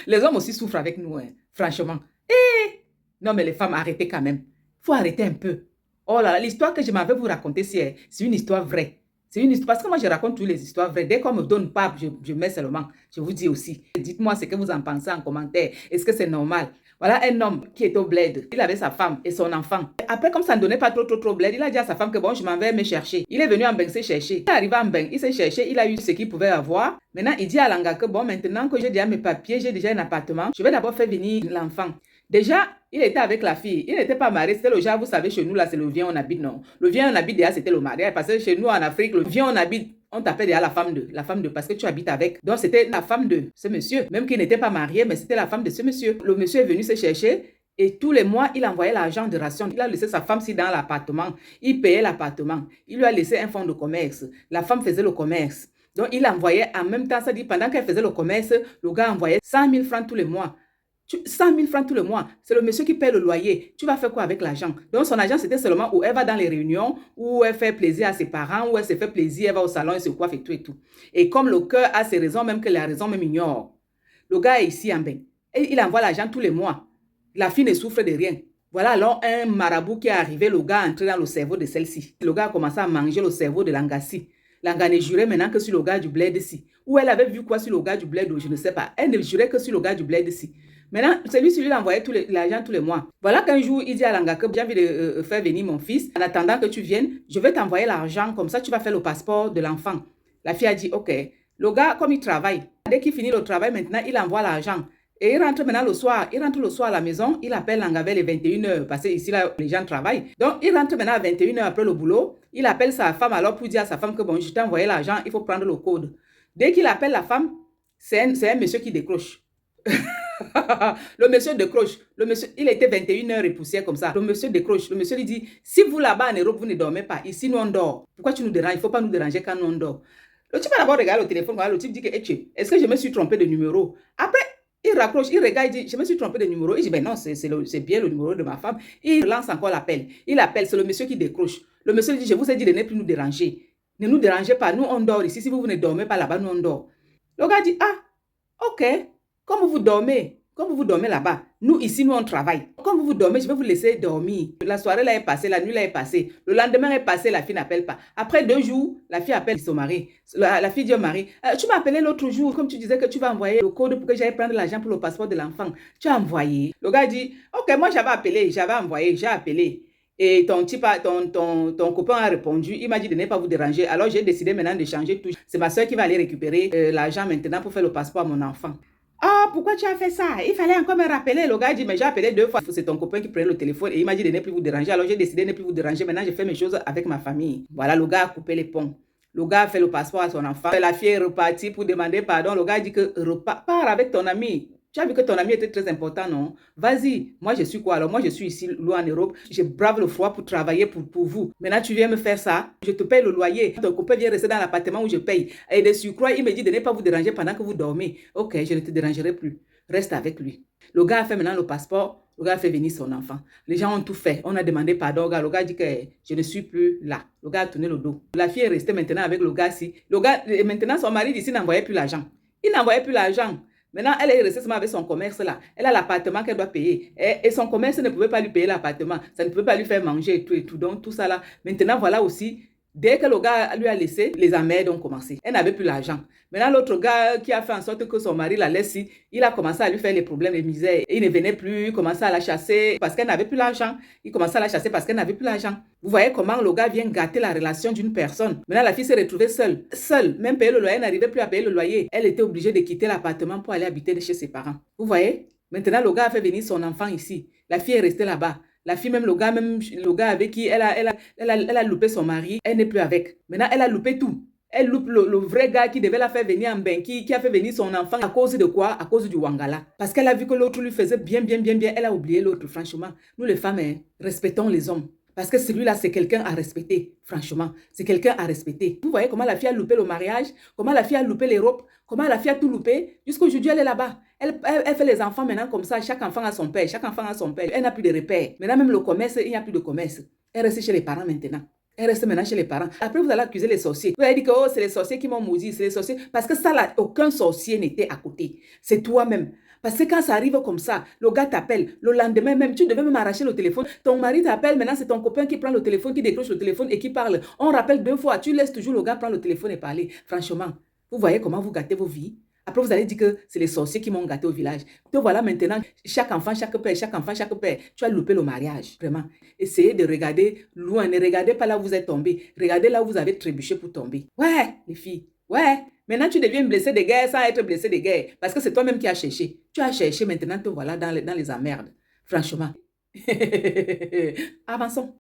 Les hommes aussi souffrent avec nous, hein, franchement. Eh, non, mais les femmes, arrêtez quand même. Faut arrêter un peu. Oh là là, l'histoire que je m'avais vous raconter, c'est une histoire vraie. C'est une histoire, parce que moi, je raconte toutes les histoires vraies. Dès qu'on me donne pas, je mets seulement. Je vous dis aussi. Dites-moi ce que vous en pensez en commentaire. Est-ce que c'est normal? Voilà un homme qui était au bled. Il avait sa femme et son enfant. Après, comme ça ne donnait pas trop bled, il a dit à sa femme que bon, je m'en vais me chercher. Il est venu en Beng se chercher. Il est arrivé en Beng, il s'est cherché, il a eu ce qu'il pouvait avoir. Maintenant, il dit à Langa que bon, maintenant que j'ai déjà mes papiers, j'ai déjà un appartement, je vais d'abord faire venir l'enfant. Déjà, il était avec la fille. Il n'était pas marié. C'était le genre, vous savez, chez nous, là, c'est le viens, on habite, non. Le viens, on habite, déjà, c'était le mariage. Parce que chez nous, en Afrique, le viens, on habite, on t'appelle déjà la femme de. La femme de, parce que tu habites avec. Donc, c'était la femme de ce monsieur. Même qu'il n'était pas marié, mais c'était la femme de ce monsieur. Le monsieur est venu se chercher. Et tous les mois, il envoyait l'argent de ration. Il a laissé sa femme dans l'appartement. Il payait l'appartement. Il lui a laissé un fonds de commerce. La femme faisait le commerce. Donc, il envoyait en même temps, ça dit, pendant qu'elle faisait le commerce, le gars envoyait 100 000 francs tous les mois. 100 000 francs tous les mois, c'est le monsieur qui paye le loyer. Tu vas faire quoi avec l'argent? Donc, son argent, c'était seulement où elle va dans les réunions, où elle fait plaisir à ses parents, où elle se fait plaisir, elle va au salon, elle se coiffe et tout et tout. Et comme le cœur a ses raisons, même que la raison même ignore, le gars est ici en bain. Et il envoie l'argent tous les mois. La fille ne souffre de rien. Voilà alors un marabout qui est arrivé, le gars est entré dans le cerveau de celle-ci. Le gars a commencé à manger le cerveau de Langassi. Langa ne jurait maintenant que sur le gars du bled-ci. Ou elle avait vu quoi sur le gars du bled, je ne sais pas. Elle ne jurait que sur le gars du bled-ci. Maintenant, celui-ci lui envoyait l'argent tous les mois. Voilà qu'un jour, il dit à Langa que j'ai envie de faire venir mon fils. En attendant que tu viennes, je vais t'envoyer l'argent. Comme ça, tu vas faire le passeport de l'enfant. La fille a dit, OK. Le gars, comme il travaille, dès qu'il finit le travail, maintenant, il envoie l'argent. Et il rentre maintenant le soir. Il rentre le soir à la maison. Il appelle Langa vers les 21h. Parce que ici, là, les gens travaillent. Donc, il rentre maintenant à 21h après le boulot. Il appelle sa femme alors pour dire à sa femme que bon, je t'ai envoyé l'argent. Il faut prendre le code. Dès qu'il appelle la femme, c'est un monsieur qui décroche. Le monsieur décroche. Le monsieur, il était 21h et poussière comme ça. Le monsieur décroche. Le monsieur lui dit, si vous là-bas en Europe, vous ne dormez pas. Ici, nous on dort. Pourquoi tu nous déranges? Il ne faut pas nous déranger quand nous on dort. Le type va d'abord regarder le téléphone. Le type dit que, est-ce que je me suis trompé de numéro? Après, il raccroche, il regarde, il dit, je me suis trompé de numéro. Il dit, ben non, c'est bien le numéro de ma femme. Il lance encore l'appel. Il appelle, c'est le monsieur qui décroche. Le monsieur lui dit, je vous ai dit de ne plus nous déranger. Ne nous dérangez pas, nous on dort ici. Si vous ne dormez pas là-bas, nous on dort. Le gars dit, ah, ok, comme vous dormez là-bas, nous ici, nous on travaille. Comme vous dormez, je vais vous laisser dormir. La soirée là est passée, la nuit là est passée. Le lendemain est passé, la fille n'appelle pas. Après 2 jours, la fille appelle son mari. La fille dit au mari, tu m'as appelé l'autre jour, comme tu disais que tu vas envoyer le code pour que j'aille prendre l'argent pour le passeport de l'enfant. Tu as envoyé. Le gars dit, ok, moi j'avais appelé, j'avais envoyé, j'ai appelé. Et ton copain a répondu, il m'a dit de ne pas vous déranger. Alors j'ai décidé maintenant de changer tout. C'est ma soeur qui va aller récupérer l'argent maintenant pour faire le passeport à mon enfant. Ah, pourquoi tu as fait ça? Il fallait encore me rappeler. Le gars dit, mais j'ai appelé 2 fois. C'est ton copain qui prenait le téléphone et il m'a dit de ne plus vous déranger. Alors j'ai décidé de ne plus vous déranger. Maintenant, je fais mes choses avec ma famille. Voilà, le gars a coupé les ponts. Le gars a fait le passeport à son enfant. La fille est repartie pour demander pardon. Le gars dit que pars avec ton ami. Tu as vu que ton ami était très important, non? Vas-y. Moi, je suis quoi? Alors, moi, je suis ici, loin en Europe. Je brave le froid pour travailler pour vous. Maintenant, tu viens me faire ça. Je te paye le loyer. Ton copain vient rester dans l'appartement où je paye. Et de surcroît, il me dit de ne pas vous déranger pendant que vous dormez. Ok, je ne te dérangerai plus. Reste avec lui. Le gars a fait maintenant le passeport. Le gars a fait venir son enfant. Les gens ont tout fait. On a demandé pardon au gars. Le gars dit que je ne suis plus là. Le gars a tourné le dos. La fille est restée maintenant avec le gars-ci. Le gars, maintenant, son mari d'ici n'envoyait plus l'argent. Il n'envoyait plus l'argent. Maintenant, elle est restée seulement avec son commerce là. Elle a l'appartement qu'elle doit payer. Et son commerce ne pouvait pas lui payer l'appartement. Ça ne pouvait pas lui faire manger et tout et tout. Donc, tout ça là. Maintenant, voilà aussi. Dès que le gars lui a laissé, les emmerdes ont commencé. Elle n'avait plus l'argent. Maintenant, l'autre gars qui a fait en sorte que son mari la laisse, il a commencé à lui faire les problèmes, les misères. Il ne venait plus, il commençait à la chasser parce qu'elle n'avait plus l'argent. Il commençait à la chasser parce qu'elle n'avait plus l'argent. Vous voyez comment le gars vient gâter la relation d'une personne. Maintenant, la fille s'est retrouvée seule. Seule, même payer le loyer, elle n'arrivait plus à payer le loyer. Elle était obligée de quitter l'appartement pour aller habiter chez ses parents. Vous voyez? Maintenant, le gars a fait venir son enfant ici. La fille est restée là-bas. La fille, même le gars avec qui elle a loupé son mari, elle n'est plus avec. Maintenant, elle a loupé tout. Elle loupe le vrai gars qui devait la faire venir en bain, qui a fait venir son enfant. À cause de quoi? À cause du Wangala. Parce qu'elle a vu que l'autre lui faisait bien. Elle a oublié l'autre, franchement. Nous, les femmes, respectons les hommes. Parce que celui-là, c'est quelqu'un à respecter, franchement. C'est quelqu'un à respecter. Vous voyez comment la fille a loupé le mariage, comment la fille a loupé les robes, comment la fille a tout loupé. Jusqu'aujourd'hui, elle est là-bas. Elle fait les enfants maintenant comme ça. Chaque enfant a son père, chaque enfant a son père. Elle n'a plus de repères. Maintenant, même le commerce, il n'y a plus de commerce. Elle reste chez les parents maintenant. Elle reste maintenant chez les parents. Après, vous allez accuser les sorciers. Vous allez dire que oh, c'est les sorciers qui m'ont maudit, c'est les sorciers. Parce que ça, là, aucun sorcier n'était à côté. C'est toi-même. Parce que quand ça arrive comme ça, le gars t'appelle, le lendemain même, tu devais même arracher le téléphone. Ton mari t'appelle, maintenant c'est ton copain qui prend le téléphone, qui décroche le téléphone et qui parle. On rappelle 2 fois, tu laisses toujours le gars prendre le téléphone et parler. Franchement, vous voyez comment vous gâtez vos vies? Après, vous allez dire que c'est les sorciers qui m'ont gâté au village. Te voilà maintenant, chaque enfant, chaque père, chaque enfant, chaque père. Tu as loupé le mariage, vraiment. Essayez de regarder loin, ne regardez pas là où vous êtes tombé. Regardez là où vous avez trébuché pour tomber. Ouais, les filles, ouais. Maintenant, tu deviens blessé de guerre sans être blessé de guerre. Parce que c'est toi-même qui as cherché. Tu as cherché, maintenant te voilà dans les emmerdes. Franchement. Avançons.